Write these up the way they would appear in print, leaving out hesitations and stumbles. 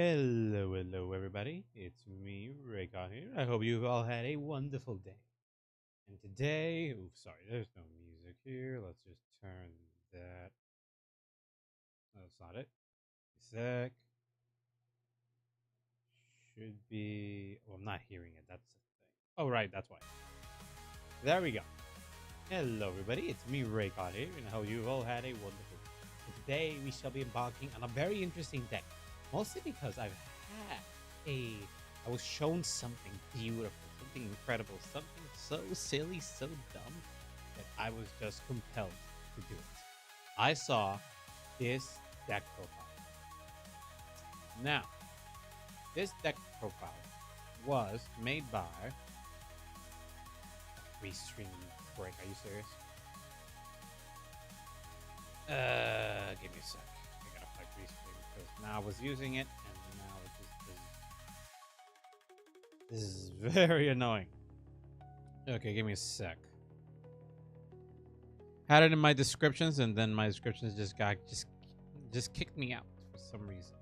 Hello, hello, everybody. It's me, Ray-Kon here. I hope you've all had a wonderful day. And today, sorry, there's no music here. Let's just turn that. No, that's not it. A sec. Should be. Oh, I'm not hearing it. That's the thing. Oh, right, that's why. There we go. Hello, everybody. It's me, Ray-Kon here, and I hope you've all had a wonderful day. And today, we shall be embarking on a very interesting deck. Mostly because had a I was shown something beautiful, something incredible, something so silly, so dumb that I was just compelled to do it. I saw this deck profile. Now, this deck profile was made by Restream. Break. Are you serious? Give me a sec. I gotta fight Restream because now I was using it and now it just this is very annoying. Okay, give me a sec. Had it in my descriptions, and then my descriptions just kicked me out for some reason.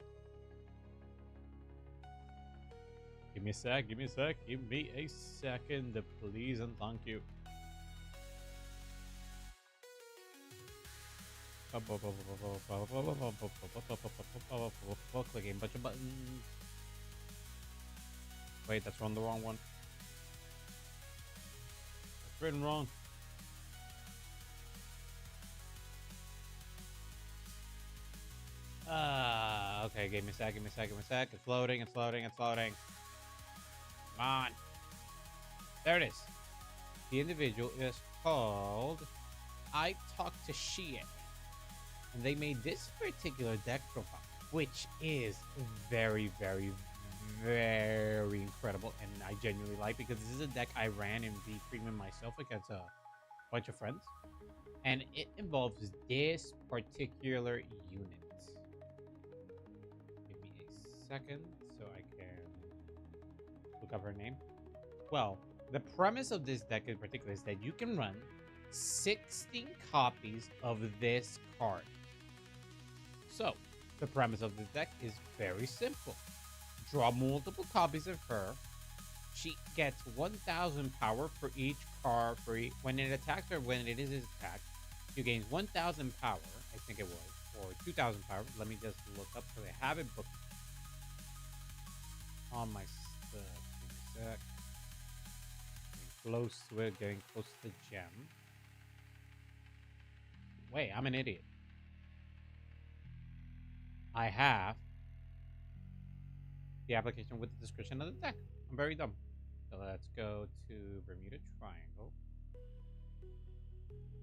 Give me a sec. Give me a sec. Give me a second, please, and thank you. Clicking a bunch of buttons. Wait, that's on the wrong one. That's written wrong. Okay, give me a sec, give me a sec, give me a sec. It's loading, it's loading, it's loading. Come on. There it is. The individual is called I Talk to Shie. And they made this particular deck profile, which is very, very, very incredible. And I genuinely like because this is a deck I ran in V Premium myself against a bunch of friends. And it involves this particular unit. Give me a second so I can look up her name. Well, the premise of this deck in particular is that you can run 16 copies of this card. So, the premise of this deck is very simple. Draw multiple copies of her. She gets 1,000 power for each card when it attacks or when it is attacked. You gain 1,000 power, I think it was, or 2,000 power. Let me just look up so I have it booked on my stuff. Give me a sec. Getting close to it, getting close to the gem. Wait, I'm an idiot. I have the application with the description of the deck. I'm very dumb. So let's go to Bermuda Triangle.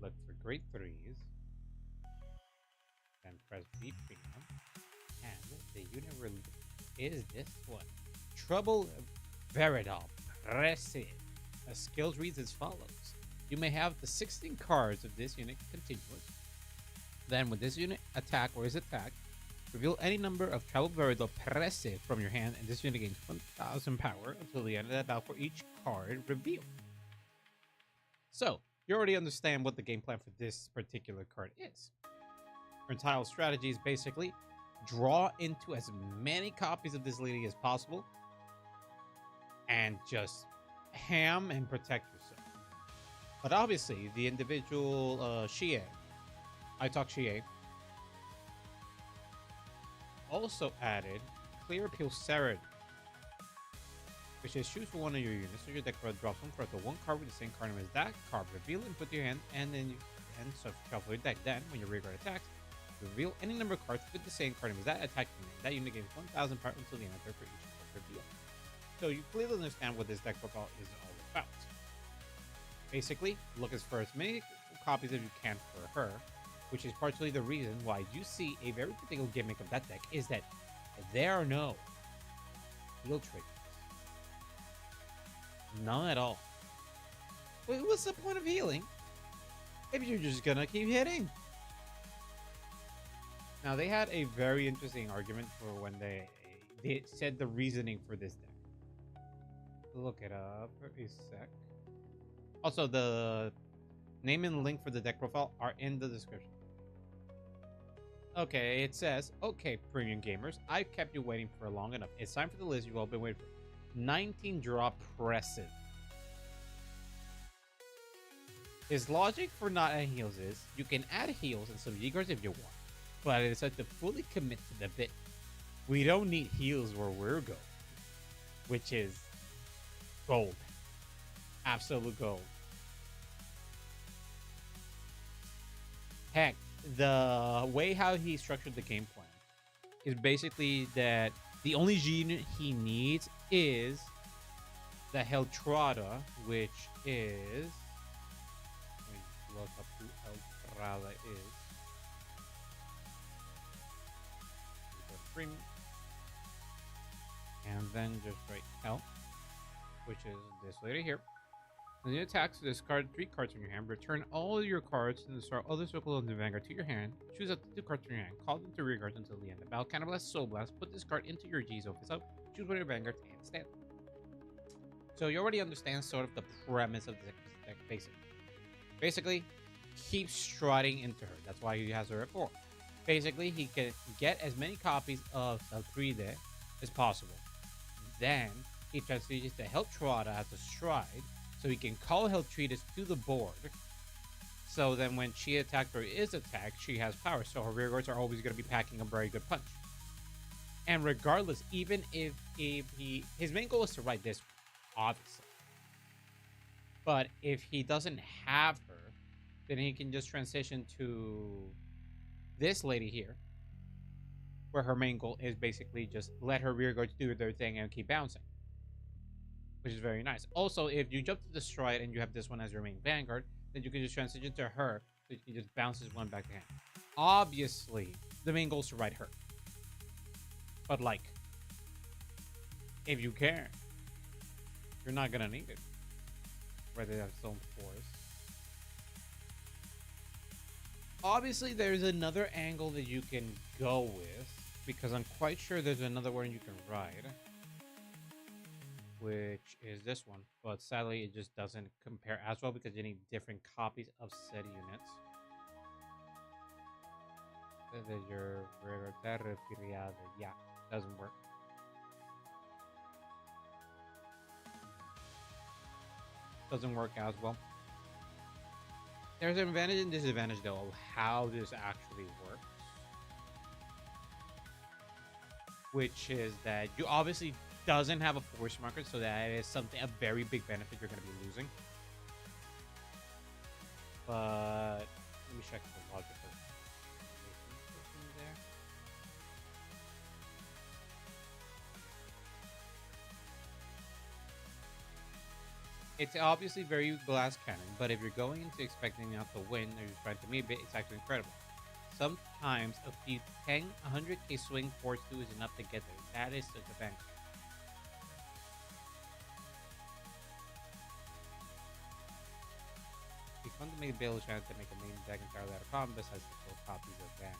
Look for great threes. Then press V Premium. And the unit release is this one. Trouble Veridal. Press it. The skills reads as follows. You may have the 16 cards of this unit continuous. Then when this unit attack or is attacked, reveal any number of Trouble Veridal Presse from your hand, and this unit gains 1,000 power until the end of that battle for each card revealed. So, you already understand what the game plan for this particular card is. Your entire strategy is basically draw into as many copies of this lady as possible and just ham and protect yourself. But obviously, the individual Shie, I Talk Shie, also added Clear Appeal Serenity, which is choose for one of your units. So your deck card drops one card to one card with the same card name as that card. Reveal and put to your hand, and then shuffle your deck. Then, when your rear guard attacks, reveal any number of cards with the same card name as that attack unit. That unit gains 1,000 power until the end of turn for each card reveal. So you clearly understand what this deck profile is all about. Basically, look for as many copies as you can for her, which is partially the reason why you see a very particular gimmick of that deck is that there are no heal triggers. None at all. What's the point of healing if you're just gonna keep hitting? Now, they had a very interesting argument for when they said the reasoning for this deck. Look it up for a sec. Also, the name and link for the deck profile are in the description. Okay, it says, okay, premium gamers, I've kept you waiting for long enough. It's time for the list you've all been waiting for. 19 drop Pressive. His logic for not adding heals is, you can add heals and some Yeagers if you want, but it's had to fully commit to the bit. We don't need heals where we're going, which is gold. Absolute gold. Heck, the way how he structured the game plan is basically that the only unit he needs is the Heltrada, which is... Let me look up who Heltrada is. And then just write Hel, which is this lady here. When you attack, discard 3 cards from your hand. Return all your cards and start other circle of the Vanguard to your hand. Choose up to 2 cards from your hand. Call them to rear guards until the end. About Cannibalize Soul Blast. Put this card into your G's office up. Choose one of your Vanguards and stand. So you already understand sort of the premise of the deck, basically. Keep striding into her. That's why he has her at 4. Basically, he can get as many copies of Elfride as possible. Then he transitions to Heltrada as a stride, so he can call Heltridas to the board. So then when she attacked or is attacked, she has power. So her rear guards are always going to be packing a very good punch. And regardless, even if his main goal is to ride this one, obviously. But if he doesn't have her, then he can just transition to this lady here, where her main goal is basically just let her rear guards do their thing and keep bouncing, which is very nice. Also, if you jump to the stride and you have this one as your main vanguard, then you can just transition to her, so you just bounces one back to hand. Obviously, the main goal is to ride her, but like, if you care, you're not gonna need it. Rather than Stone Force. Obviously, there's another angle that you can go with, because I'm quite sure there's another one you can ride, which is this one. But sadly, it just doesn't compare as well because you need different copies of said units. Yeah, doesn't work. Doesn't work as well. There's an advantage and disadvantage though of how this actually works, which is that you obviously doesn't have a force marker, so that is something, a very big benefit you're going to be losing. But let me check the logic of there. It's obviously very glass cannon, but if you're going into expecting not to win or you're trying to meet it, it's actually incredible. Sometimes a few 10, 100k swing force 2 is enough to get there. That is such a bank. It'd be fun to make a build chance to make a main deck entirely out of common besides the 4 copies of Van.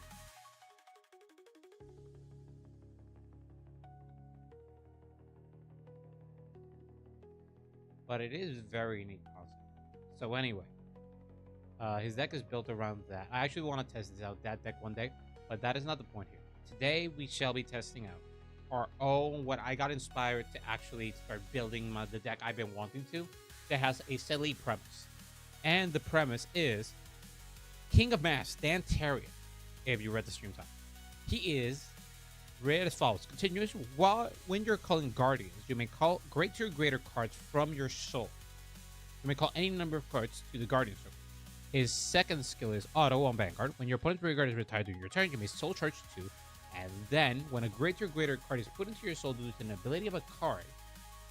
But it is very neat concept. So anyway, his deck is built around that. I actually want to test this out, that deck one day, but that is not the point here. Today we shall be testing out our own, what I got inspired to actually start building the deck I've been wanting to, that has a silly premise. And the premise is King of Mass, Dantarian, if you read the stream time. He is read as follows. Continuous, when you're calling Guardians, you may call greater cards from your soul. You may call any number of cards to the Guardian circle. His second skill is Auto on Vanguard. When your opponent's rear guard is retired during your turn, you may soul charge 2. And then, when a greater card is put into your soul due to an ability of a card,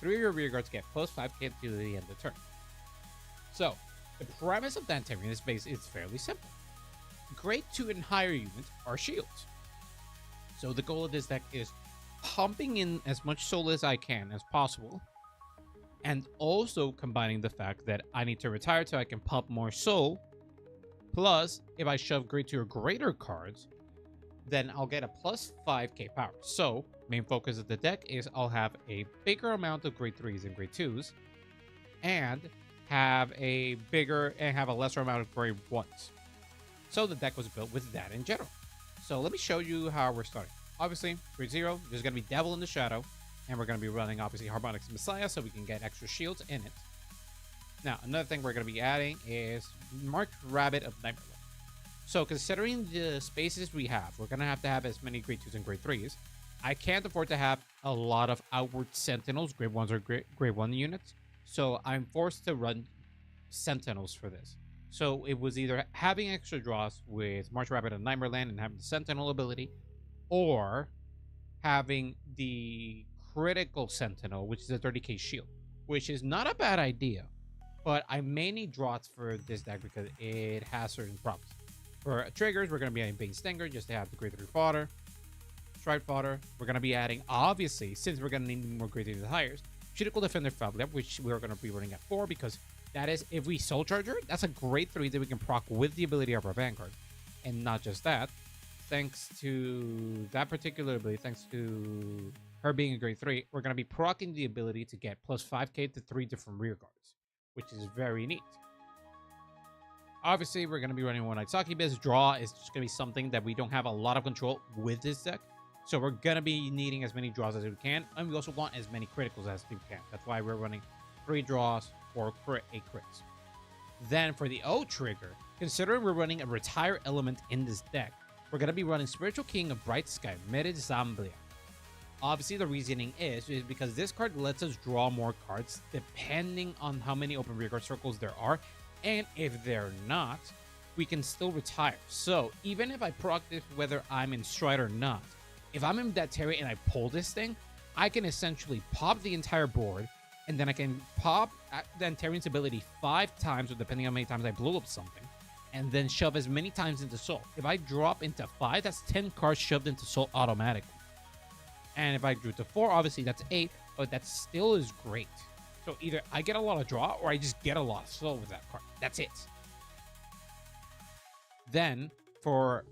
3 of your rear guards get plus 5k to the end of the turn. So, the premise of Dantarian is fairly simple. Grade 2 and higher units are shields. So the goal of this deck is pumping in as much soul as I can as possible, and also combining the fact that I need to retire so I can pump more soul. Plus, if I shove grade 2 or greater cards, then I'll get a plus 5k power. So, main focus of the deck is I'll have a bigger amount of grade 3s and grade 2s, and have a lesser amount of grade 1s. So the deck was built with that in general. So let me show you how we're starting. Obviously, 3-0, there's going to be Devil in the Shadow, and we're going to be running, obviously, Harmonics Messiah, so we can get extra shields in it. Now, another thing we're going to be adding is Marked Rabbit of Nightmare. So considering the spaces we have, we're going to have as many grade 2s and grade 3s. I can't afford to have a lot of outward sentinels, grade 1s or grade 1 units. So I'm forced to run sentinels for this. So it was either having extra draws with March Rabbit and Nightmare Land and having the sentinel ability, or having the critical sentinel, which is a 30k shield, which is not a bad idea. But I may need draws for this deck because it has certain problems. For triggers, we're going to be adding Bane Stinger just to have the grade 3 fodder. Stride fodder. We're going to be adding, obviously, since we're going to need more grade 3 hires, Critical Defender Fabulous, which we're going to be running at 4 because that is, if we Soul Charger, that's a grade 3 that we can proc with the ability of our Vanguard. And not just that, thanks to that particular ability, thanks to her being a grade 3, we're going to be proccing the ability to get plus 5k to 3 different rear guards, which is very neat. Obviously, we're going to be running One Night Succubus. Draw is just going to be something that we don't have a lot of control with this deck. So we're going to be needing as many draws as we can. And we also want as many criticals as we can. That's why we're running 3 draws for 8 crits. Then for the O trigger, considering we're running a retire element in this deck, we're going to be running Spiritual King of Bright Sky, Merid Zamblia. Obviously, the reasoning is because this card lets us draw more cards depending on how many open rear guard circles there are. And if they're not, we can still retire. So even if I proc this, whether I'm in Stride or not, if I'm in Dantarian and I pull this thing, I can essentially pop the entire board, and then I can pop Dantarian's ability 5 times, or depending on how many times I blow up something, and then shove as many times into Soul. If I drop into 5, that's 10 cards shoved into Soul automatically. And if I drew to 4, obviously that's 8, but that still is great. So either I get a lot of draw, or I just get a lot of Soul with that card. That's it. Then, for...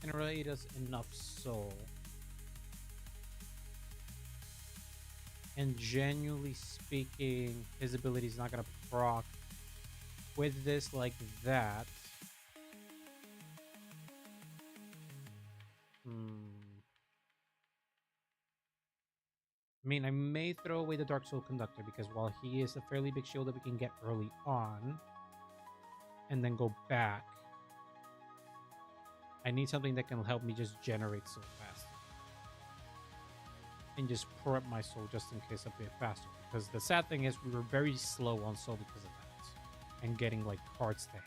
generate us enough soul. And genuinely speaking, his ability is not going to proc with this like that. I mean, I may throw away the Dark Soul Conductor because while he is a fairly big shield that we can get early on and then go back, I need something that can help me just generate soul faster. And just prep my soul just in case a bit faster. Because the sad thing is we were very slow on soul because of that. And getting like cards to hand.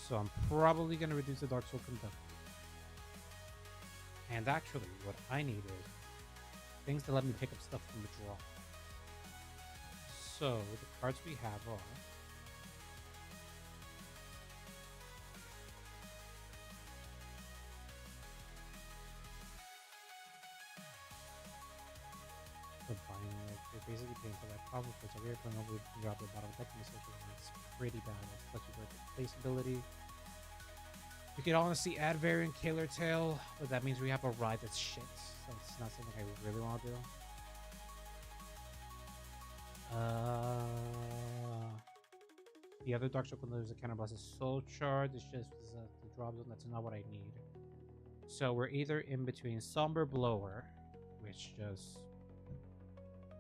So I'm probably going to reduce the Dark Soul Conductor. And actually what I need is things to let me pick up stuff from the draw. So the cards we have are the buying, like you're basically paying for that power for so we're going over to drop the bottom deck in the social, and it's pretty bad. Plus you got the place ability. You can honestly add Variant Killer Tail, but that means we have a ride that's shit. So it's not something I really want to do. The other Dark Circle, there's a Counterblast Soul Shard. It's just the drop zone. That's not what I need. So we're either in between Somber Blower, which just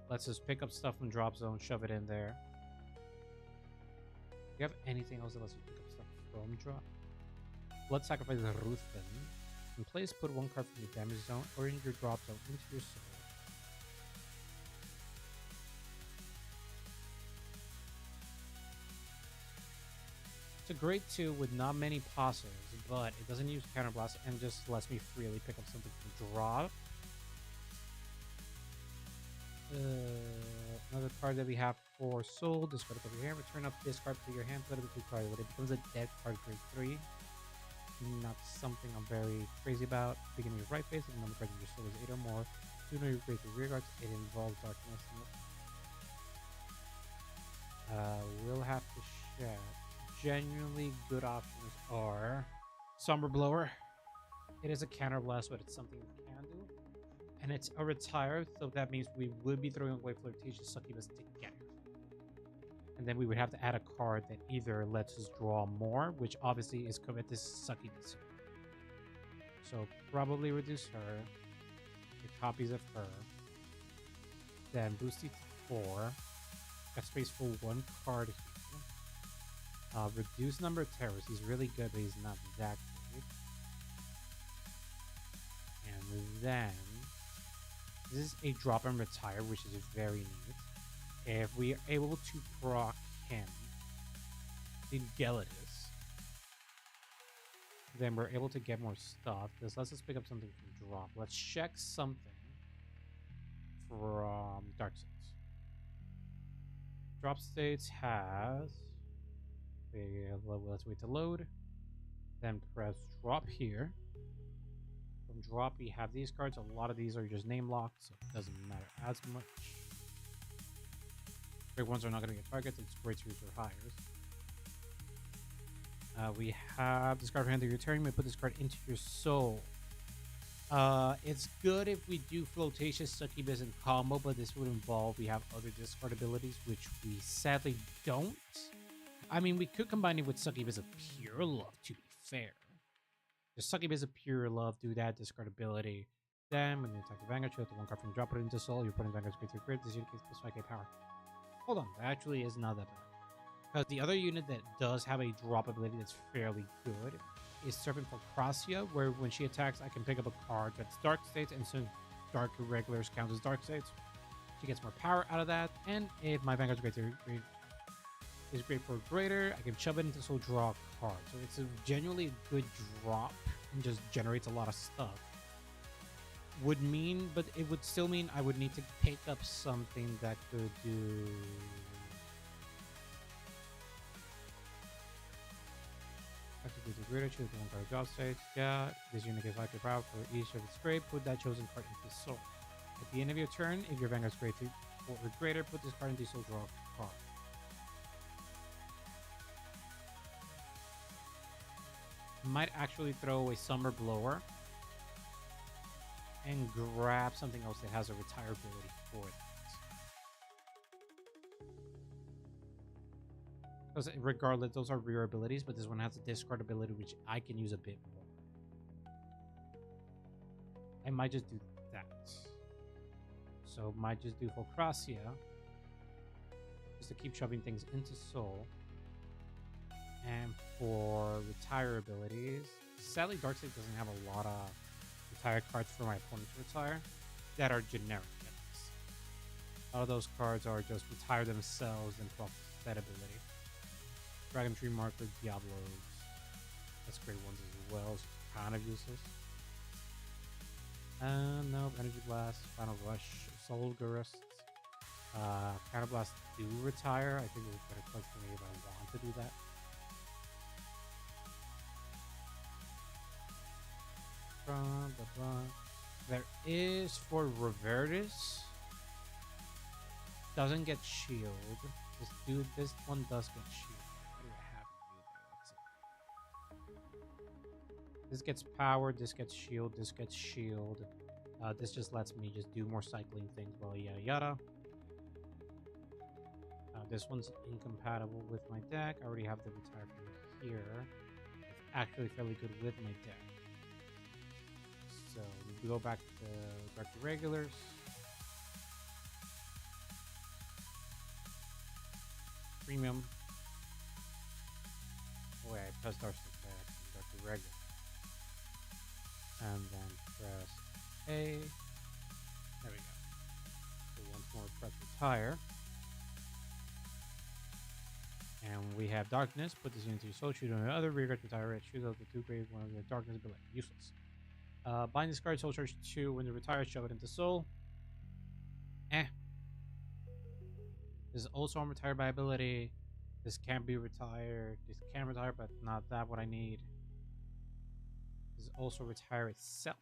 lets us pick up stuff from drop zone, shove it in there. Do you have anything else that lets you pick up stuff from drop? Blood Sacrifice Ruthven. In place, put one card from your damage zone or in your drop zone into your soul. It's a great 2 with not many passes, but it doesn't use Counterblast and just lets me freely pick up something from drop. Another card that we have for soul, discard it over your hand, return up this card to your hand, put it with 2 cards. When it becomes a dead card, grade 3. Not something I'm very crazy about. Beginning of right phase, and the number of cards in your soul is 8 or more. Do know your grade 3 rear guards, it involves darkness. We'll have to check. Genuinely good options are Somber Blower. It is a counterblast, but it's something we can do. And it's a retire, so that means we would be throwing away Flirtatious Succubus together. And then we would have to add a card that either lets us draw more, which obviously is Covetous Succubus. So probably reduce her. Get copies of her. Then boost it to 4. Got space for 1 card here. Reduce number of terrors. He's really good, but he's not that good. And then this is a drop and retire, which is very neat. If we are able to proc him in Gelatus, then we're able to get more stuff. This lets us pick up something from drop. Let's check something from Dark States. Drop States has... let's wait to load. Then press drop here. From drop, we have these cards. A lot of these are just name locked, so it doesn't matter as much. Big ones are not going to get targets. It's great to for hires. We have discard hand of your turn. You may put this card into your soul. It's good if we do Flirtatious Succubus in combo, but this would involve we have other discard abilities, which we sadly don't. I mean, we could combine it with Succubus of Pure Love, to be fair. The Succubus of Pure Love, do that discard ability. Then, when you attack the Vanguard, you have to 1 card from drop it into soul. You're putting Vanguard's grade 3 grid. This unit gets plus 5k power. Hold on, that actually is not that bad. Because the other unit that does have a drop ability that's fairly good is Serpent for Cracia, where when she attacks, I can pick up a card that's Dark States, and so Dark Regulars count as Dark States. She gets more power out of that, and if my Vanguard's grade 3 is great for greater, I can shove it into soul, draw a card. So it's a genuinely good drop and just generates a lot of stuff. Would mean, but it would still mean I would need to pick up something that could do... Activate the greater, choose the 1 card drop stage. Yeah, this unit gets 5k power for each of its grade. Put that chosen card into soul. At the end of your turn, if your Vanguard's grade 3 or greater, put this card into soul, draw a card. might actually throw a Summer Blower and grab something else that has a retire ability for it. Because regardless, those are rare abilities, but this one has a discard ability, which I can use a bit more. I might just do that. So might just do Focracia, just to keep shoving things into Soul. And for retire abilities, sadly Darkseid doesn't have a lot of retire cards for my opponent to retire that are generic. A lot of those cards are just retire themselves and proc that ability. Dragon Tree Marker, Diablos. That's great ones as well. It's kind of useless. No, Energy Blast, Final Rush, Soul Gurist. Counter Blast do retire. I think it was better card for me if I want to do that. There is for Reverdis. Doesn't get shield. This one does get shield. What do I have you there? Let's see. This gets power, this gets shield, this gets shield. This just lets me just do more cycling things, well, yada yada. This one's incompatible with my deck. I already have the retire from here. It's actually fairly good with my deck. So we go back to regulars. Premium. Oh wait, I pressed R6 back to regular. And then press A. There we go. So once more press retire. And we have darkness. Put this into your soul, shoot on another rear guard, retire it, shoot out the 2 grade, one of the darkness ability. Useless. Bind this card, soul charge 2. When it retires, shove it into soul. This is also on retire by ability. This can't be retired. This can retire, but not that what I need. This is also retire itself.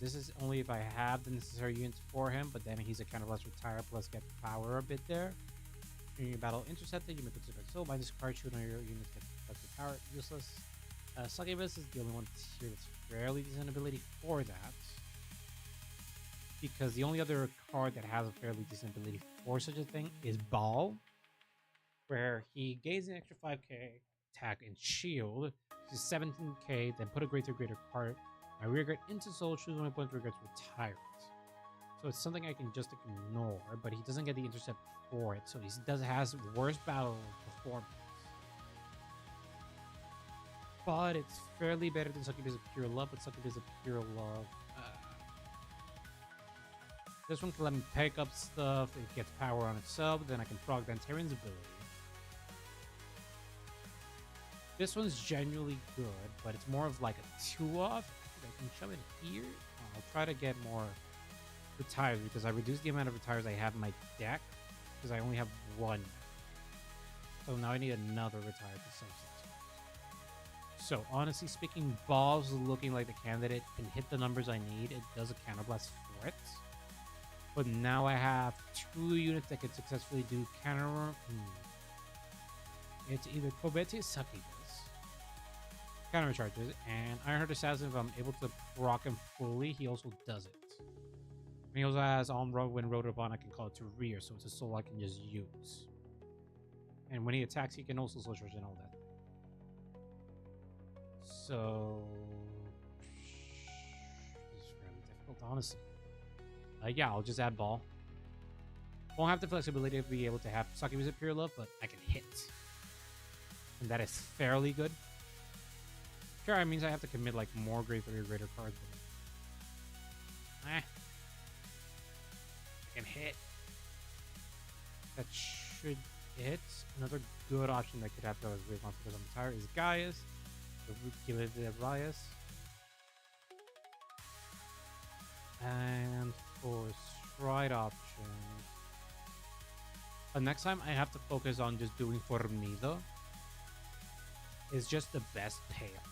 This is only if I have the necessary units for him, but then he's a kind of less retire plus get power a bit there. During your battle intercepted, you may put it soul. Bind this card, shoot on your units, get plus the power. Useless. Succubus is the only one here that's fairly decent ability for that. Because the only other card that has a fairly decent ability for such a thing is Ball, where he gains an extra 5k attack and shield, which is 17k, then put a greater card, my rear guard into soul, choose one point, rear guard to retire it. So it's something I can just ignore, but he doesn't get the intercept for it, so he has worse battle performance. But it's fairly better than Succubus of Pure Love, but Succubus of Pure Love. This one can let me pick up stuff, it gets power on itself, then I can proc Dantarian's ability. This one's genuinely good, but it's more of like a 2-off. I can shove it here. I'll try to get more retires because I reduced the amount of retires I have in my deck because I only have one. So now I need another retire to substitute. So honestly speaking, Ball's looking like the candidate can hit the numbers I need. It does a counterblast for it. But now I have 2 units that can successfully do counter. It's either Kobeti or Succubus. Counter charges, and Ironheart Assassin, if I'm able to proc him fully, he also does it. And he also has when rolled upon, I can call it to rear, so it's a soul I can just use. And when he attacks, he can also soul charge and all that. So this is fairly difficult, honestly. Yeah, I'll just add Ball. Won't have the flexibility to be able to have Succubus of Pure Love, but I can hit. And that is fairly good. Sure, it means I have to commit like more grade 3 or greater cards. I can hit. That should hit. Another good option that could have those great monsters because I'm tired is Gaius. So we give it the Elias. And for stride options, next time I have to focus on just doing Formido. It's just the best payoff.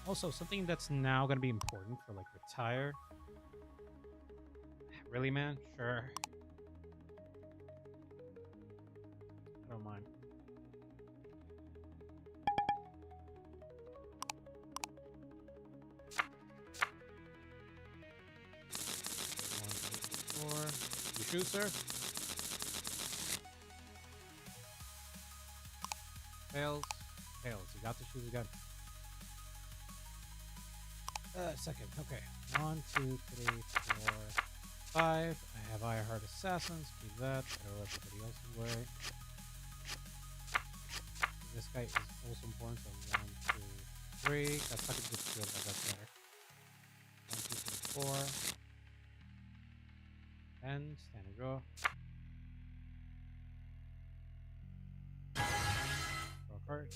Also, something that's now going to be important for like retire. Really, man? Sure. I don't mind. Four. You shoot, sir? Fails. Fails. You got to shoot the gun. Second. Okay. 1, 2, 3, 4, 5. I have Ironheart Assassins. Keep that. Throw everybody else's way. This guy is also important. So 1, 2, 3. That's not a good skill, but that's better. 1, 2, 3, 4. And stand and draw. Draw a card.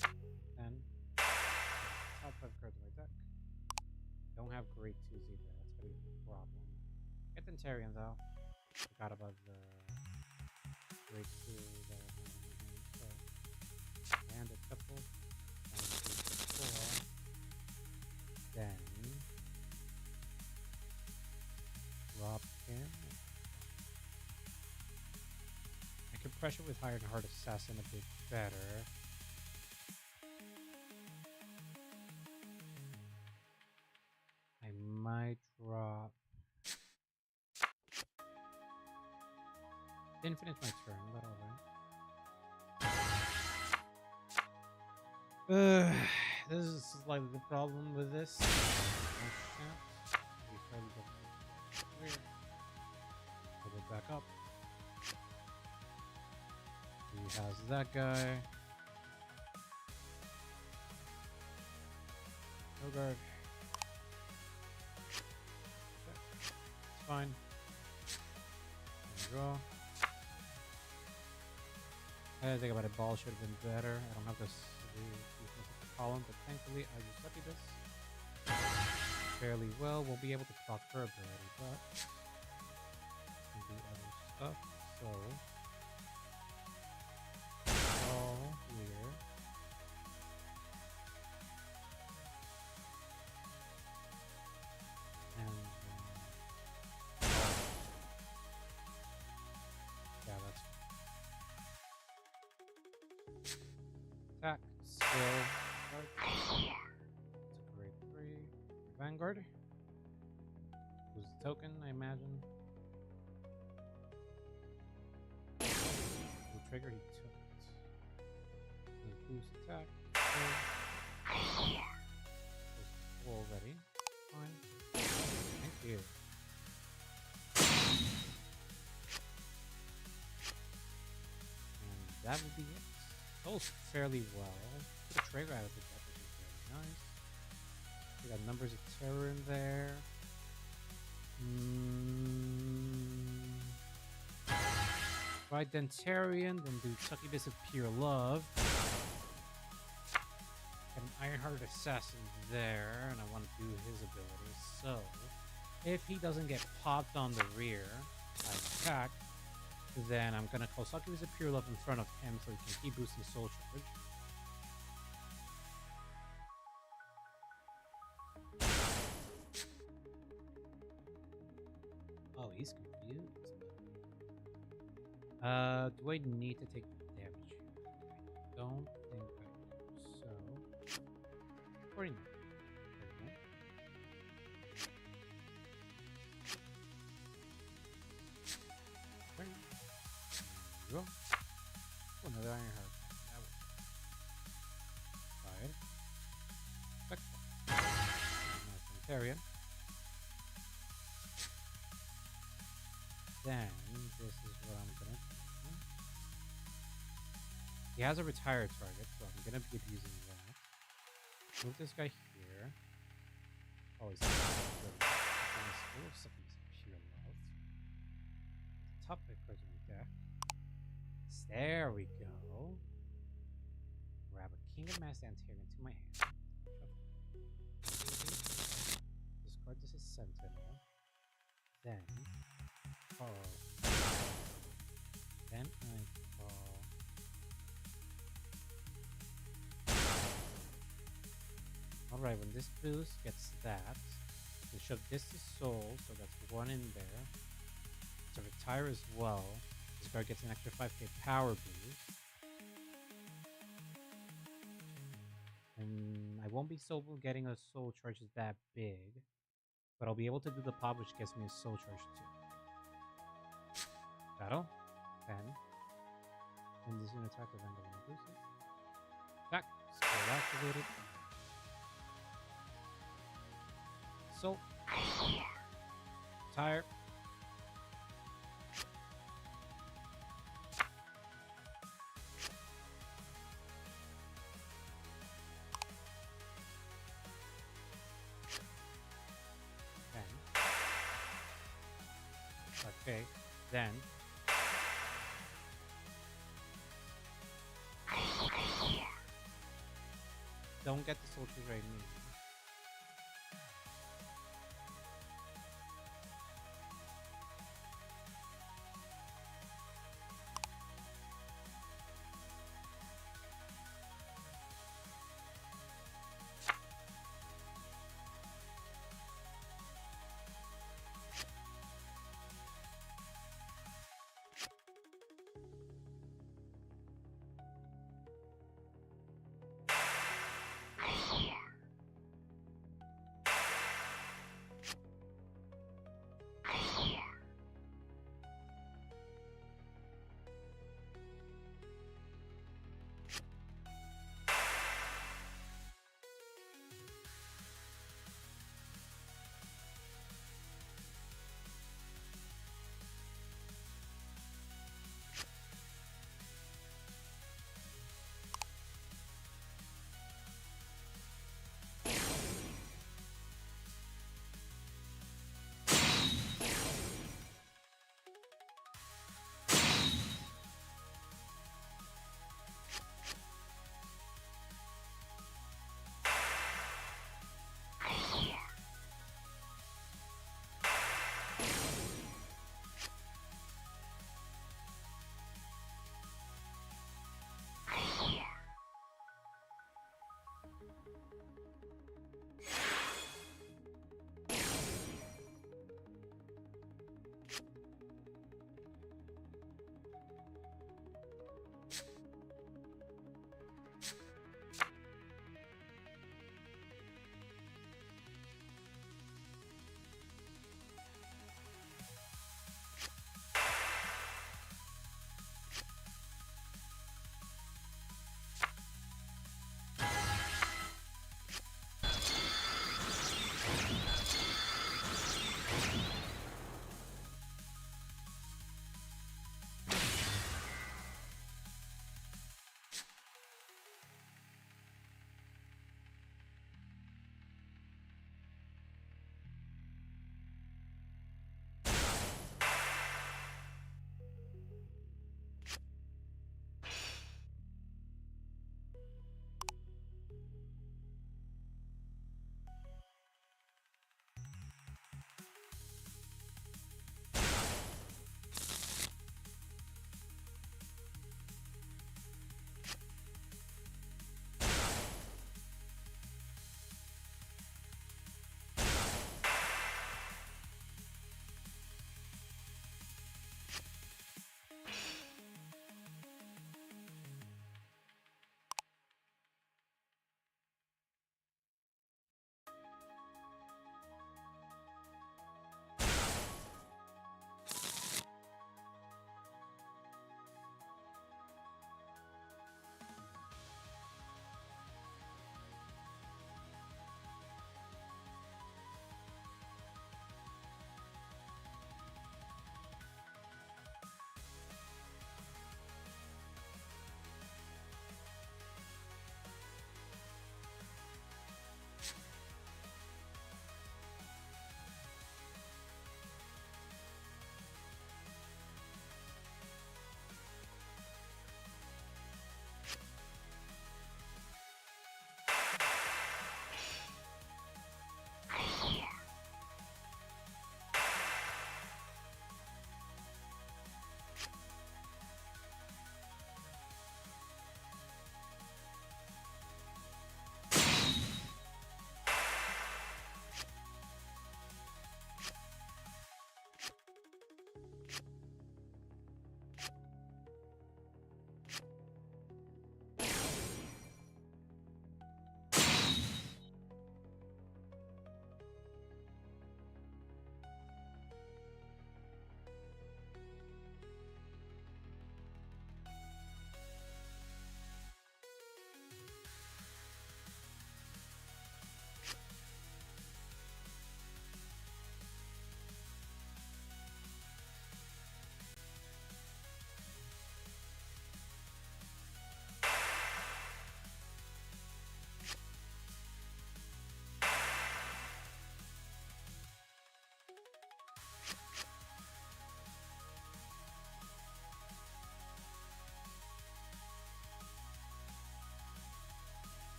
10. Top 5 cards in my deck. Don't have grade 2s either. That's gonna be a problem. Get Dantarian though. Forgot about the grade 2 that I have in my hand. So, and a couple. 1, 2, 4. Then drop him. I can pressure with Ironheart Assassin a bit better. I might drop. Didn't finish my turn, but alright. This is like the problem with this. Put it back up. He has that guy. No guard. Okay. It's fine. Draw. I didn't think about it. Ball should have been better. I don't have this column, but thankfully I just studied this fairly well. We'll be able to proc her ability, but we can do other stuff. So all here. And yeah, that's attack, skill, it's a grade 3. Vanguard. Lose the token, I imagine. The trigger, he took it. He boost attack. Already. Fine. Thank you. And that would be it. Goes fairly well. Put a trigger out of the deck, which is very nice. We got numbers of terror in there. Try Dantarian, then do Succubus of Pure Love. Got an Ironheart Assassin there, and I want to do his abilities. So, if he doesn't get popped on the rear by attack, then I'm gonna call Succubus of Pure Love in front of him so he can keep boosting Soul Charge. Oh, he's confused. Do I need to take damage? I don't think I do. So, 49. There you go. Oh, another Ironheart. That was fire. Spectre. Dantarian. Then this is what I'm gonna do. He has a retired target, so I'm gonna be abusing that. Move this guy here. Oh, he's pure love. Top of the deck. There we go. Grab a King of Mass Dantarian to my hand. Discard this as Sentinel. Then call. Then I call. Alright, when this boost gets that, we shove this to soul, so that's one in there. To retire as well, this card gets an extra 5k power boost. And I won't be getting a soul charge that big, but I'll be able to do the pop, which gets me a soul charge too. Battle, 10. And this is an attack with Emblem boosted. Attack, skill activated. Soul. Retire. Okay, then don't get the soldiers right now.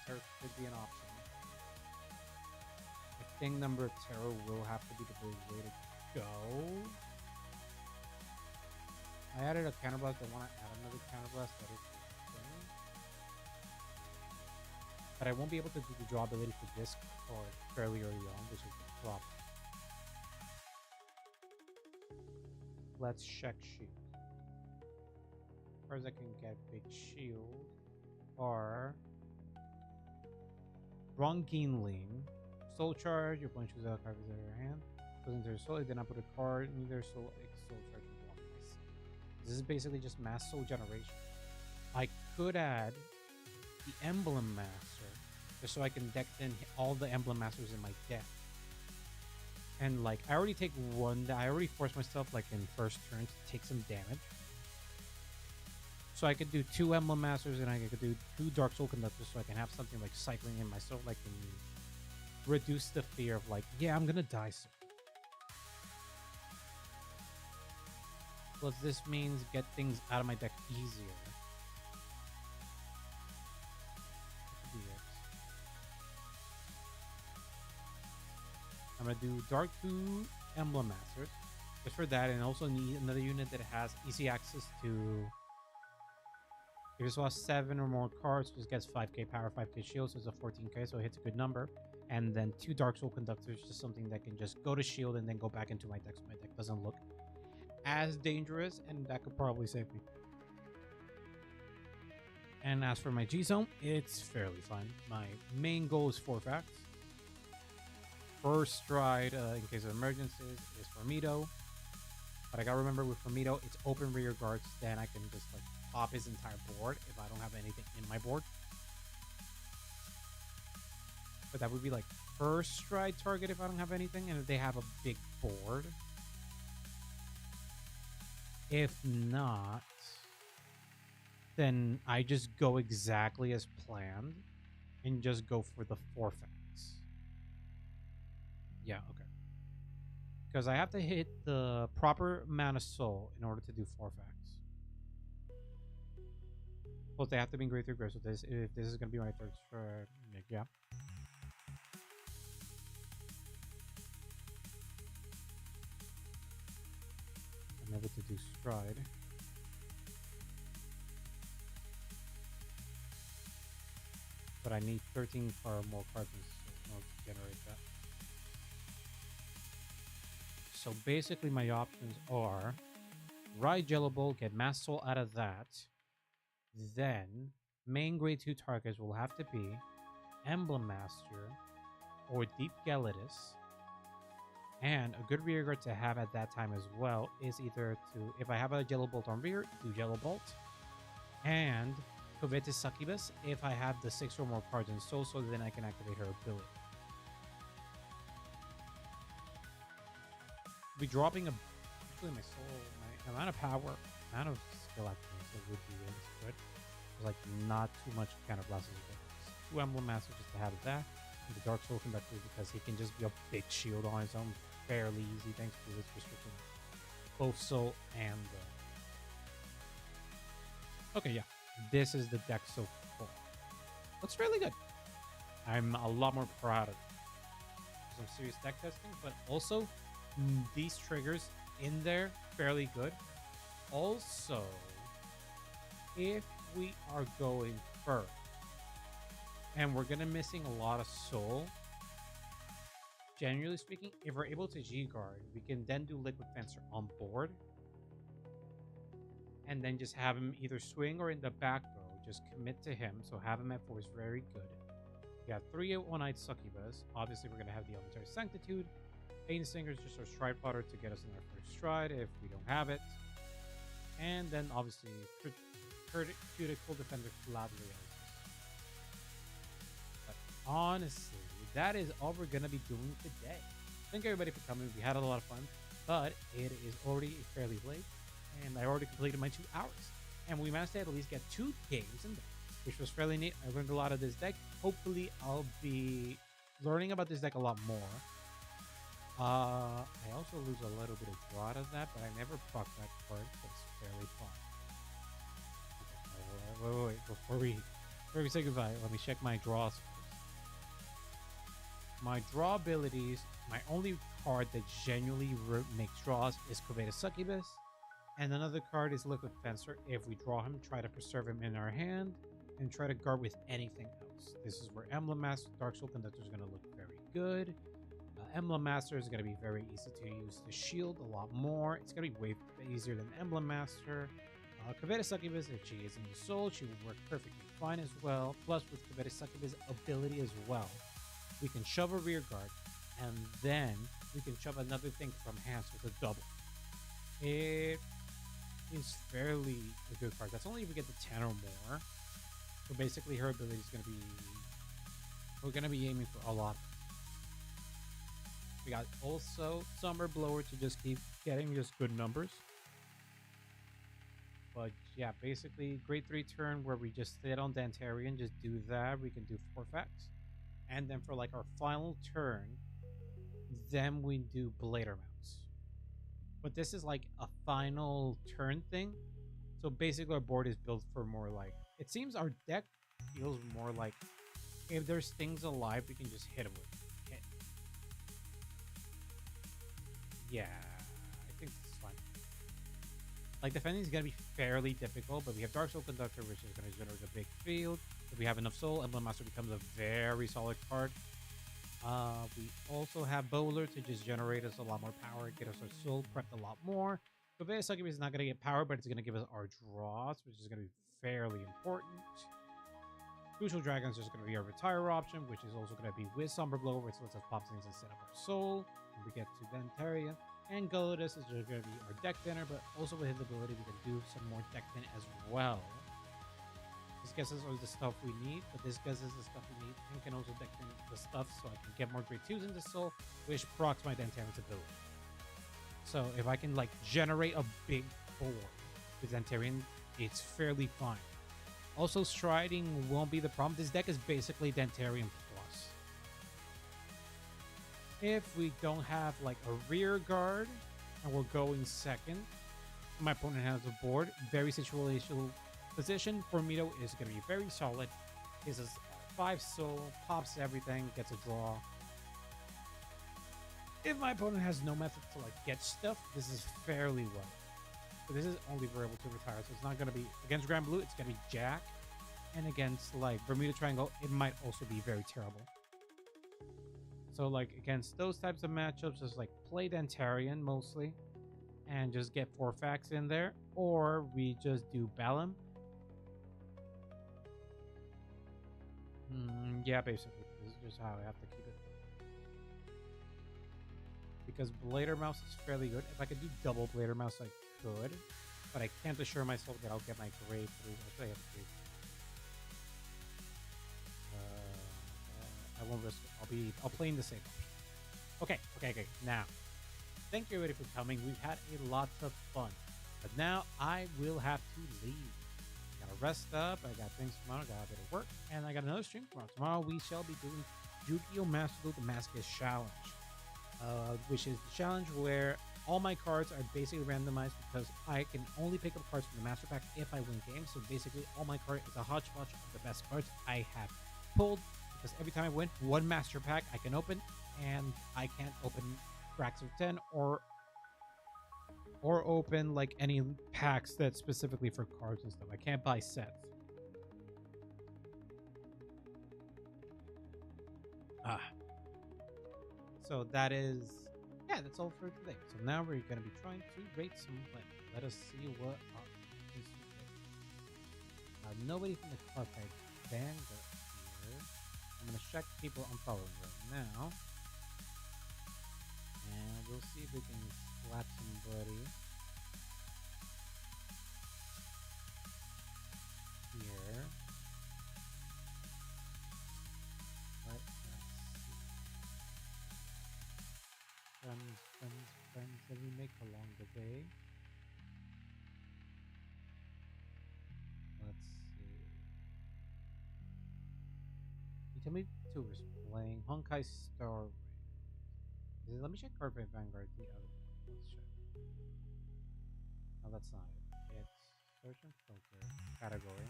Terror could be an option. I think number of terror will have to be the way to go. I added a counterblast. I want to add another counterblast. That is the thing. But I won't be able to do the draw ability for this card fairly early on, which is the problem. Let's check shield. Cards I can get big shield are Ronginling. Soul Charge, your opponent chooses a card out of your hand. Goes into your soul, then I put a card, neither soul charge will block myself. This is basically just mass soul generation. I could add the Emblem Master, just so I can deck in all the Emblem Masters in my deck. And like, I already take one, I already forced myself like in first turn to take some damage. So I could do 2 Emblem Masters and I could do 2 Dark Soul Conductors so I can have something like cycling in my soul, like reduce the fear of like, yeah, I'm gonna die soon. Plus this means get things out of my deck easier. I'm gonna do Dark 2 Emblem Masters just for that, and also need another unit that has easy access to. If you saw 7 or more cards, just gets 5k power, 5k shield, so it's a 14k, so it hits a good number. And then 2 Dark Soul Conductors, just something that can just go to shield and then go back into my deck, so my deck doesn't look as dangerous, and that could probably save me. And as for my G-Zone, it's fairly fun. My main goal is 4 facts. First stride, in case of emergencies, is Formido. But I gotta remember with Formido, it's open rear guards, then I can just like pop his entire board if I don't have anything in my board. But that would be like first stride target if I don't have anything, and if they have a big board. If not, then I just go exactly as planned and just go for the 4 facts. Yeah, okay. Because I have to hit the proper amount of soul in order to do 4 facts. Plus, they have to be in grade 3 grade, so this, if this is going to be my third stride, yeah. I'm able to do stride. but I need 13 more cards in order to generate that. So basically my options are Ride Jello Bolt, get Mass Soul out of that. Then main grade 2 targets will have to be Emblem Master or Deep Gelatus. And a good rear guard to have at that time as well is either to, if I have a Jello Bolt on rear, do Jello Bolt. And Coveted Succubus if I have the 6 or more cards in soul, so then I can activate her ability. I'll be dropping actually my soul, my amount of power, amount of skill activation would be really good. Like not too much counterblast as well. 2 Emblem Masters just to have that. And the Dark Soul Conductor because he can just be a big shield on his own fairly easy thanks to his restriction. Both soul and okay, yeah. This is the deck so far. Looks really good. I'm a lot more proud of it. Some serious deck testing, but also these triggers in there fairly good. Also, if we are going first and we're gonna missing a lot of soul, generally speaking, if we're able to G-guard, we can then do Liquid Fencer on board and then just have him either swing or in the back row. Just commit to him, so have him at 4 is very good. We got 3 One-Eyed Succubus. Obviously, we're going to have the Elementary Sanctitude. Pain Singers, just our stride fodder to get us in our first stride if we don't have it. And then, obviously, Cuticle Defender Flatley. But honestly, that is all we're going to be doing today. Thank everybody for coming. We had a lot of fun, but it is already fairly late. And I already completed my 2 hours. And we managed to at least get 2 games in there, which was fairly neat. I learned a lot of this deck. Hopefully, I'll be learning about this deck a lot more. I also lose a little bit of draw out of that, but I never proc that card, so it's fairly fun. Okay, wait. Before we say goodbye, let me check my draws first. My draw abilities, my only card that genuinely makes draws is Coveted Succubus. And another card is Liquid Fencer. If we draw him, try to preserve him in our hand and try to guard with anything else. This is where Emblem Master, Dark Soul Conductor is going to look very good. Emblem Master is going to be very easy to use the shield a lot more. It's going to be way easier than Emblem Master. Coveted Succubus, if she is in the soul, she will work perfectly fine as well. Plus, with Coveted Succubus ability as well, we can shove a rear guard and then we can shove another thing from hands with a double. It is fairly a good card. That's only if we get the 10 or more. So basically her ability is going to be, we're going to be aiming for a lot. We got also Summer Blower to just keep getting just good numbers. But yeah, basically grade 3 turn where we just sit on Dantarian, just do that. We can do 4 effects. And then for like our final turn, then we do Blader Mounts. But this is like a final turn thing. So basically our board is built for more like, it seems our deck feels more like if there's things alive, we can just hit them with hit. Yeah, I think this is fine. Like defending is going to be fairly difficult, but we have Dark Soul Conductor, which is going to generate a big field. If we have enough soul, Emblem Master becomes a very solid card. We also have Bowler to just generate us a lot more power, get us our soul prepped a lot more. Coveted Succubus is not going to get power, but it's going to give us our draws, which is going to be fairly important. Crucial Dragons is going to be our retire option, which is also going to be with Somber Blow, which lets us pop things instead of our soul. And we get to Dantarian. And Gelatus is going to be our deck thinner, but also with his ability, we can do some more deck thin as well. This gets us all the stuff we need, but this gets us the stuff we need and can also deck in the stuff so I can get more grade 2s into soul, which procs my Dantarian's ability. So if I can like generate a big board with Dantarian, it's fairly fine. Also, striding won't be the problem. This deck is basically Dantarian plus. If we don't have like a rear guard and we're going second, my opponent has a board, very situational position. Formido is going to be very solid. Gives us 5 soul, pops everything, gets a draw. If my opponent has no method to like get stuff, this is fairly well. So this is only if we're able to retire. So it's not going to be against Grand Blue. It's going to be Jack and against like Bermuda Triangle, it might also be very terrible. So like against those types of matchups, just like play Dantarian mostly, and just get 4 facts in there, or we just do Balam. Yeah, basically, this is just how I have to keep it. Because Blader Mouse is fairly good. If I could do double Blader Mouse, I could, but I can't assure myself that I'll get my grade 3. Actually, I have a grade. I won't risk it. I'll play in the same option. Okay. Now, thank you everybody for coming. We've had a lot of fun, but now I will have to leave. I gotta rest up. I got things tomorrow. I got a bit of work, and I got another stream tomorrow. Tomorrow we shall be doing Yu-Gi-Oh! Master Duel Damascus Challenge, which is the challenge where all my cards are basically randomized because I can only pick up cards from the Master Pack if I win games. So basically, all my cards is a hodgepodge of the best cards I have pulled. Because every time I win one Master Pack, I can open, and I can't open racks of 10 or open like any packs that's specifically for cards and stuff. I can't buy sets. So that is, yeah, that's all for today. So now we're going to be trying to rate some play. Let us see what our is today. Nobody from the Cardfight Vanguard here. I'm going to check people I'm following right now. And we'll see if we can slap somebody here. Let's see. Friends that we make along the way. Let's see. You tell me two was playing Honkai Star Rail. Let me check Cardfight Vanguard, the other one. Let's check. No, that's not it. It's search and filter category.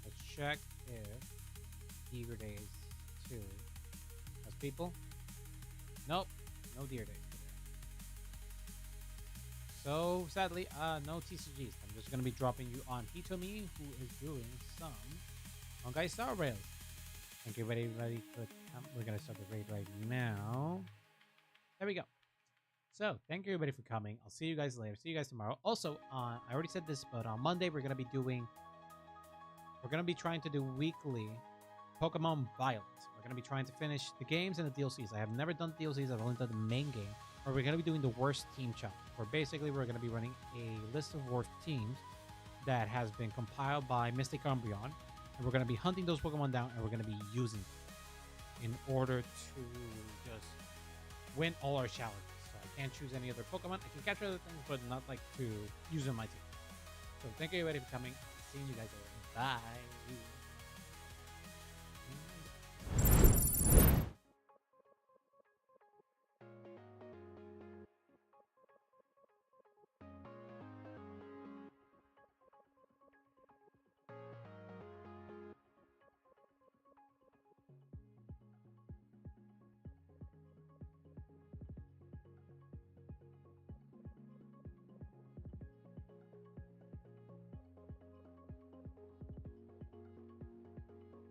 Let's check if Deer Days 2 has people. Nope, no Deer Days today. So sadly, no TCGs. I'm just gonna be dropping you on Hitomi, who is doing some Honkai Star Rail. Thank you everybody for we're gonna start the raid right now. There we go. So thank you everybody for coming. I'll see you guys later. See you guys tomorrow. Also, I already said this, but on Monday we're gonna be trying to do weekly Pokemon Violet. We're gonna be trying to finish the games and the DLCs. I have never done DLCs. I've only done the main game. Or we're gonna be doing the worst team challenge. Where basically we're gonna be running a list of worst teams that has been compiled by Mystic Umbreon, and we're gonna be hunting those Pokemon down, and we're gonna be using them in order to just win all our challenges. So I can't choose any other Pokemon. I can capture other things, but not like to use on my team. So thank you everybody for coming. Seeing you guys later. Bye.